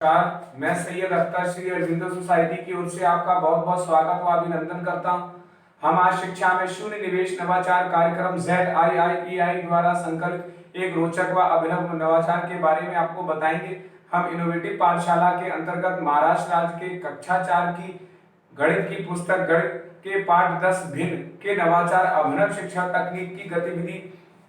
नमस्कार, मैं सैयद अख्तर श्री अरविंदो सोसाइटी की ओर से आपका बहुत बहुत स्वागत व अभिनंदन करता हूं। हम आज शिक्षा में शून्य निवेश नवाचार कार्यक्रम ZIIEI द्वारा संकलित एक रोचक व अभिनव नवाचार के बारे में आपको बताएंगे। हम इनोवेटिव पाठशाला के अंतर्गत महाराष्ट्र राज्य के कक्षा 4 की गणित की पुस्तक गणित के पाठ 10 भिन्न के नवाचार अभिनव शिक्षा तकनीक की गतिविधि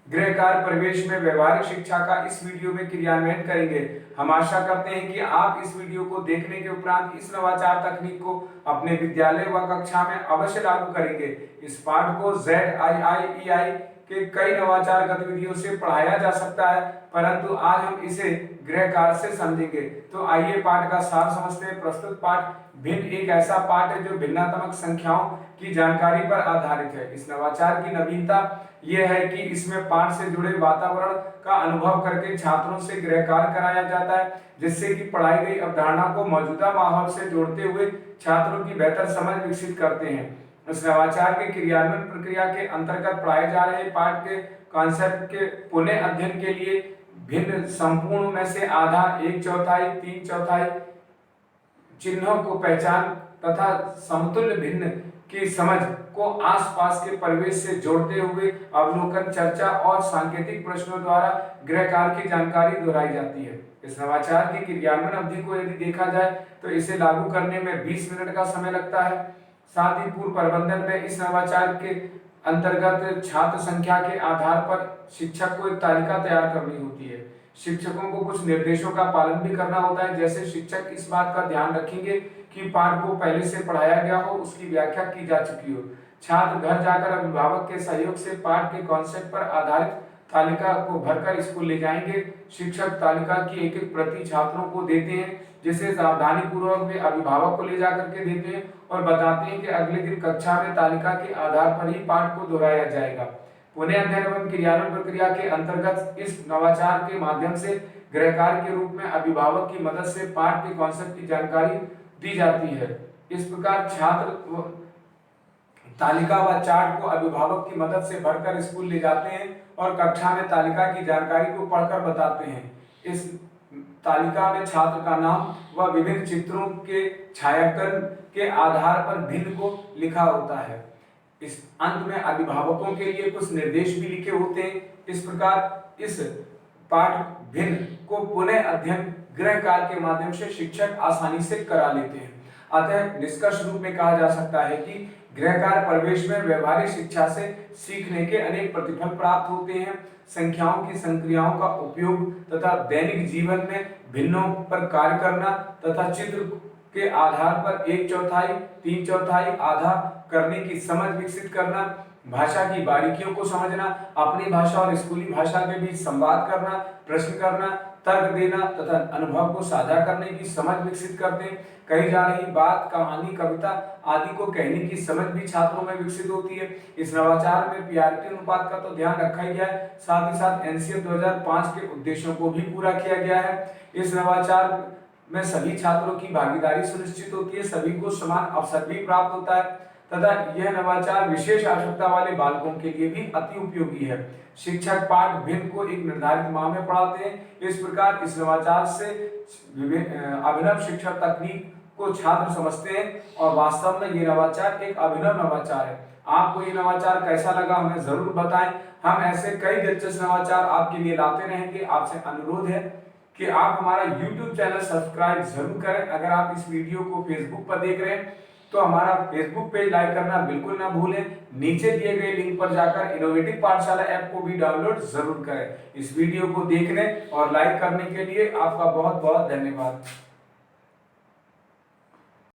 गृह कार्य परिवेश में व्यवहारिक शिक्षा का इस वीडियो में क्रियान्वयन करेंगे। हम आशा करते हैं कि आप इस वीडियो को देखने के उपरांत इस नवाचार तकनीक को अपने विद्यालय व कक्षा में अवश्य लागू करेंगे। इस पाठ को ZIIEI के कई नवाचार गतिविधियों से पढ़ाया जा सकता है, परंतु आज हम इसे गृह कार्य से समझेंगे। तो आइए पाठ का सार समझते हैं। प्रस्तुत पाठ भिन्न एक ऐसा पाठ है जो भिन्नात्मक संख्याओं की जानकारी पर आधारित है। इस नवाचार की नवीनता यह है कि इसमें पाठ से जुड़े वातावरण का अनुभव करके छात्रों से गृह कार्य कराया जाता है, जिससे कि पढ़ाई गई अवधारणा को मौजूदा माहौल से जोड़ते हुए छात्रों की बेहतर समझ विकसित करते हैं। इस नवाचार के क्रियान्वयन प्रक्रिया के अंतर्गत पढ़ाए जा रहे पाठ के कॉन्सेप्ट के पुनः अध्ययन के लिए भिन्न संपूर्ण में से आधा, एक चौथाई, तीन चौथाई चिन्हों को पहचान तथा समतुल्य भिन्न की समझ को आसपास के परिवेश से जोड़ते हुए अवलोकन, चर्चा और सांकेतिक प्रश्नों द्वारा गृह कार्य की जानकारी दोहराई जाती है। इस नवाचार की क्रियान्वयन अवधि को यदि देखा जाए तो इसे लागू करने में 20 मिनट का समय लगता है। साथ ही पूर्व प्रबंधन में इस नवाचार के अंतर्गत छात्र संख्या के आधार पर शिक्षक को एक तालिका तैयार करनी होती है। शिक्षकों को कुछ निर्देशों का पालन भी करना होता है, जैसे शिक्षक इस बात का ध्यान रखेंगे कि पाठ को पहले से पढ़ाया गया हो, उसकी व्याख्या की जा चुकी हो। छात्र घर जाकर अभिभावक के सहयोग से पाठ के कॉन्सेप्ट पर आधारित तालिका को भरकर स्कूल ले जाएंगे। शिक्षक तालिका की एक एक प्रति छात्रों को देते हैं, जिसे सावधानी पूर्वक वे अभिभावक को ले जाकर के देते हैं और बताते हैं कि अगले दिन कक्षा में तालिका के आधार पर ही पाठ को दोहराया जाएगा। पुनः अध्ययन एवं क्रियान्वयन प्रक्रिया के अंतर्गत इस नवाचार के माध्यम से गृह कार्य के रूप में अभिभावक की मदद से पाठ के कॉन्सेप्ट की जानकारी दी जाती है। इस प्रकार छात्र तालिका व चार्ट को अभिभावक की मदद से भरकर स्कूल ले जाते हैं और कक्षा में तालिका की जानकारी को पढ़कर बताते हैं। इस तालिका में छात्र का नाम व विभिन्न चित्रों के छायांकन के आधार पर भिन्न को लिखा होता है। इस अंत में अभिभावकों के लिए कुछ निर्देश भी लिखे होते हैं। इस प्रकार इस पाठ भिन्न को पुनः अध्ययन गृह कार्य के माध्यम से शिक्षक आसानी से करा लेते हैं। अतः निष्कर्ष रूप में कहा जा सकता है कि गृह कार्य परिवेश में व्यवहारिक शिक्षा से सीखने के अनेक प्रतिफल प्राप्त होते हैं। संख्याओं की संक्रियाओं का उपयोग तथा दैनिक जीवन में भिन्नों पर कार्य करना तथा चित्र के आधार पर एक चौथाई, तीन चौथाई, आधा करने की समझ विकसित करना, भाषा की बारीकियों को समझना, अपनी भाषा और स्कूली भाषा के बीच संवाद करना, प्रश्न करना, तर्क देना तथा अनुभव को साझा करने की समझ विकसित करते हैं। कही जा रही बात, कहानी, कविता आदि को कहने की समझ भी छात्रों में विकसित होती है। इस नवाचार में पीआरटी अनुपात का तो ध्यान रखा ही गया है, साथ ही साथ एनसीएफ 2005 के उद्देश्यों को भी पूरा किया गया है। इस नवाचार में सभी छात्रों की भागीदारी सुनिश्चित होती है, सभी को समान अवसर भी प्राप्त होता है तथा यह नवाचार विशेष आवश्यकता वाले बालकों के लिए भी अति उपयोगी है। शिक्षक पाठ भिन्न को एक निर्धारित माह में पढ़ाते हैं। इस प्रकार इस नवाचार से अभिनव शिक्षा तकनीक को छात्र समझते हैं और वास्तव में ये नवाचार एक अभिनव नवाचार है। आपको ये नवाचार कैसा लगा हमें जरूर बताएं। हम ऐसे कई दिलचस्प नवाचार आपके लिए लाते रहेंगे। आपसे अनुरोध है कि आप हमारा YouTube चैनल सब्सक्राइब जरूर करें। अगर आप इस वीडियो को Facebook पर देख रहे हैं तो हमारा Facebook पेज लाइक करना बिल्कुल ना भूलें। नीचे दिए गए लिंक पर जाकर इनोवेटिव पाठशाला ऐप को भी डाउनलोड जरूर करें। इस वीडियो को देखने और लाइक करने के लिए आपका बहुत बहुत धन्यवाद।